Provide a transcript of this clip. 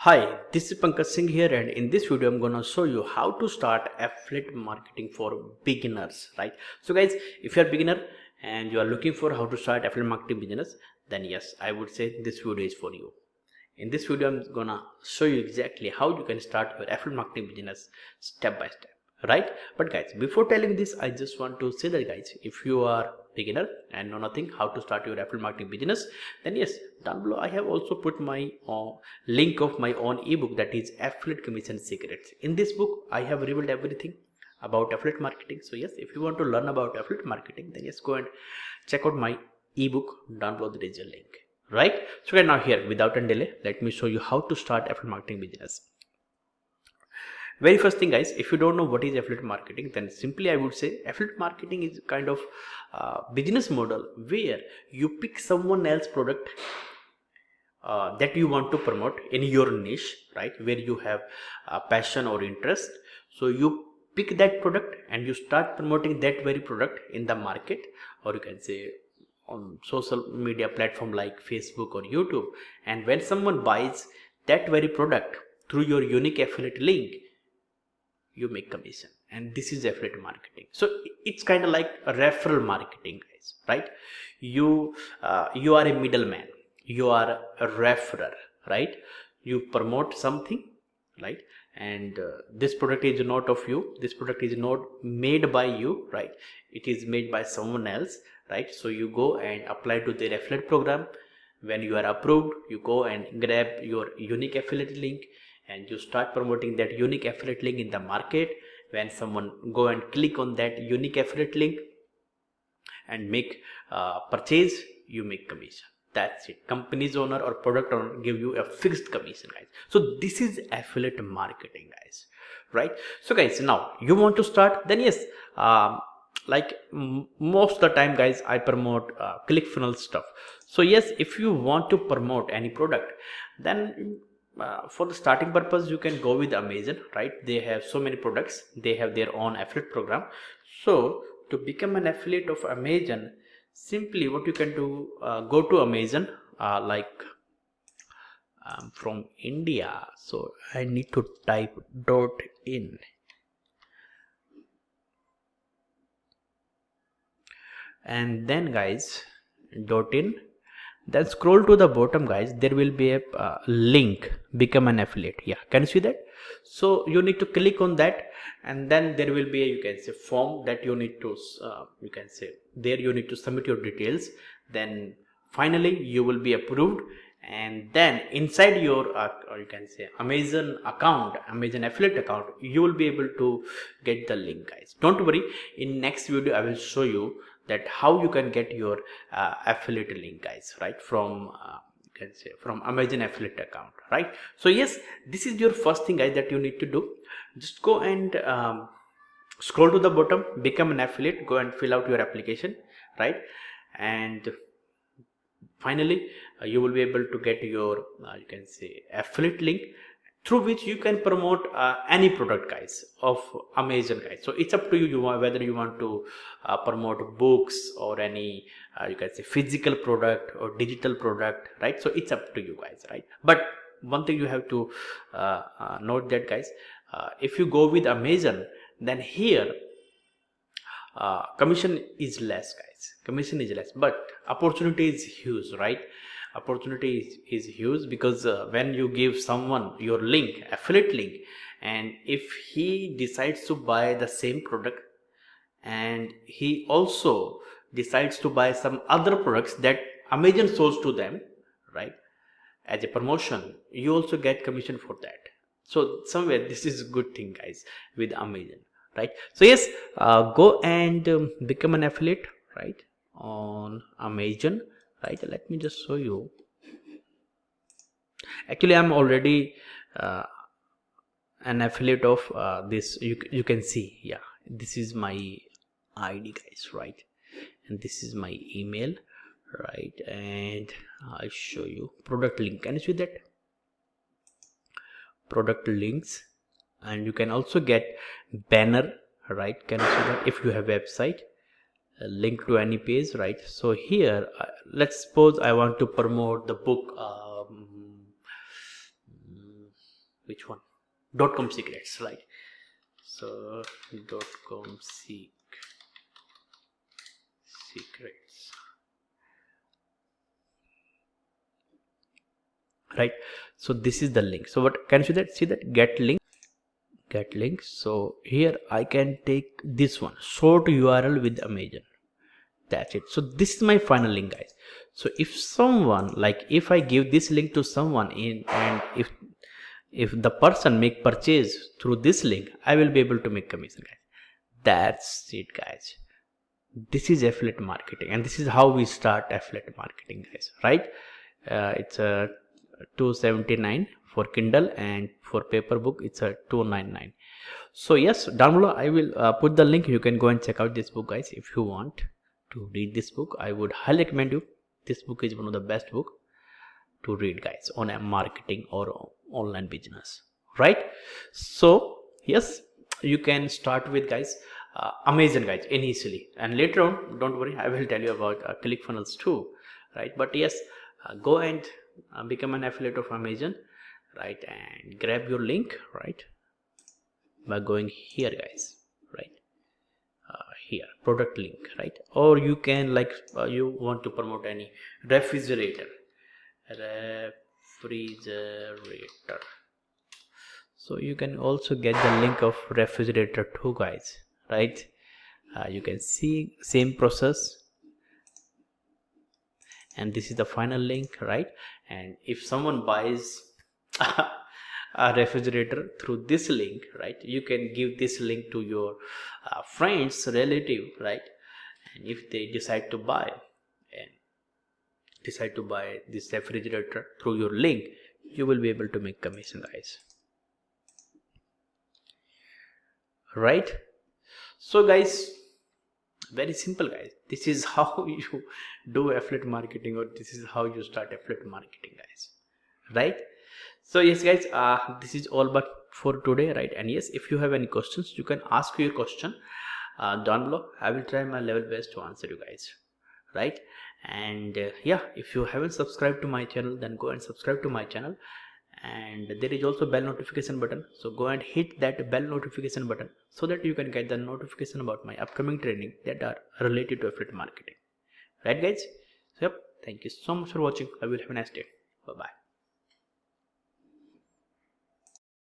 Hi, this is Pankaj Singh here, and in this video I'm gonna show you how to start affiliate marketing for beginners, right? So guys, if you're a beginner and you are looking for how to start affiliate marketing business, then yes, I would say this video is for you. In this video I'm gonna show you exactly how you can start your affiliate marketing business step by step, right? But guys, before telling this, I just want to say that guys, if you are beginner and know nothing how to start your affiliate marketing business, then yes, down below I have also put my link of my own ebook, that is Affiliate Commission Secrets. In this book I have revealed everything about affiliate marketing. So yes, if you want to learn about affiliate marketing, then yes, go and check out my ebook. Down below there is a link, right? So right now here, without a delay, let me show you how to start affiliate marketing business. Very first thing guys, if you don't know what is affiliate marketing, then simply I would say affiliate marketing is kind of business model where you pick someone else's product that you want to promote in your niche, right, where you have passion or interest. So you pick that product and you start promoting that very product in the market, or you can say on social media platform like Facebook or YouTube. And when someone buys that very product through your unique affiliate link, you make commission, and this is affiliate marketing. So it's kind of like a referral marketing guys, right? You are a middleman, you are a referrer, right? You promote something, right? And this product is not of you, this product is not made by you, right? It is made by someone else, right? So you go and apply to their affiliate program. When you are approved, you go and grab your unique affiliate link and you start promoting that unique affiliate link in the market. When someone go and click on that unique affiliate link and make purchase, you make commission. That's it. Company's owner or product owner give you a fixed commission guys. So this is affiliate marketing guys, right? So guys, now you want to start, then yes, like most of the time guys, I promote ClickFunnels stuff. So yes, if you want to promote any product, then for the starting purpose you can go with Amazon, right? They have so many products, they have their own affiliate program. So to become an affiliate of Amazon, simply what you can do, go to Amazon, like from India, so I need to type .in, and then guys .in, then scroll to the bottom guys, there will be a link, become an affiliate. Yeah, can you see that? So you need to click on that, and then there will be a, you can say, form that you need to you can say there you need to submit your details. Then finally you will be approved, and then inside your or you can say Amazon account, Amazon affiliate account, you will be able to get the link guys. Don't worry, in next video I will show you that how you can get your affiliate link guys, right, from you can say from Amazon affiliate account, right? So yes, this is your first thing guys that you need to do. Just go and scroll to the bottom, become an affiliate, go and fill out your application, right? And finally you will be able to get your you can say affiliate link, through which you can promote any product guys of Amazon guys. So it's up to you, whether you want to promote books or any you can say physical product or digital product, right? So it's up to you guys, right? But one thing you have to note that guys, if you go with Amazon, then here commission is less guys, commission is less, but opportunity is huge, right? Opportunity is huge, because when you give someone your link, affiliate link, and if he decides to buy the same product and he also decides to buy some other products that Amazon sells to them, right, as a promotion, you also get commission for that. So somewhere this is a good thing guys with Amazon, right? So yes, go and become an affiliate, right, on Amazon, right? Let me just show you. Actually I'm already an affiliate of this. You can see, yeah, this is my ID guys, right, and this is my email, right? And I show you product link. Can you see that? Product links. And you can also get banner, right? Can you see that? If you have website, link to any page, right? So here let's suppose I want to promote the book which one? .com secrets, right? So .com secrets, right? So this is the link. So what can you see that get link. So here I can take this one, short URL with Amazon. That's it. So this is my final link, guys. So if someone, like if I give this link to someone in, and if the person make purchase through this link, I will be able to make commission, guys. That's it, guys. This is affiliate marketing, and this is how we start affiliate marketing, guys, right? It's a $279 for Kindle, and for paper book it's a $299. So yes, down below I will put the link. You can go and check out this book, guys. If you want to read this book, I would highly recommend you. This book is one of the best book to read, guys, on a marketing or online business, right? So yes, you can start with, guys, Amazon, guys, initially, and later on, don't worry, I will tell you about ClickFunnels too, right? But yes, go and become an affiliate of Amazon, right? And grab your link, right, by going here, guys, right? Here, product link, right? Or you can, like, you want to promote any refrigerator, so you can also get the link of refrigerator too, guys, right? You can see same process, and this is the final link, right? And if someone buys a refrigerator through this link, right, you can give this link to your friends, relative, right? And if they decide to buy this refrigerator through your link, you will be able to make commission, guys, right? So guys, very simple, guys. This is how you do affiliate marketing, or this is how you start affiliate marketing, guys, right? So yes, guys, this is all but for today, right? And yes, if you have any questions, you can ask your question down below. I will try my level best to answer you, guys, right? And yeah, if you haven't subscribed to my channel, then go and subscribe to my channel. And there is also bell notification button, so go and hit that bell notification button so that you can get the notification about my upcoming training that are related to affiliate marketing, right, guys? So yep, thank you so much for watching. I will have a nice day. Bye bye.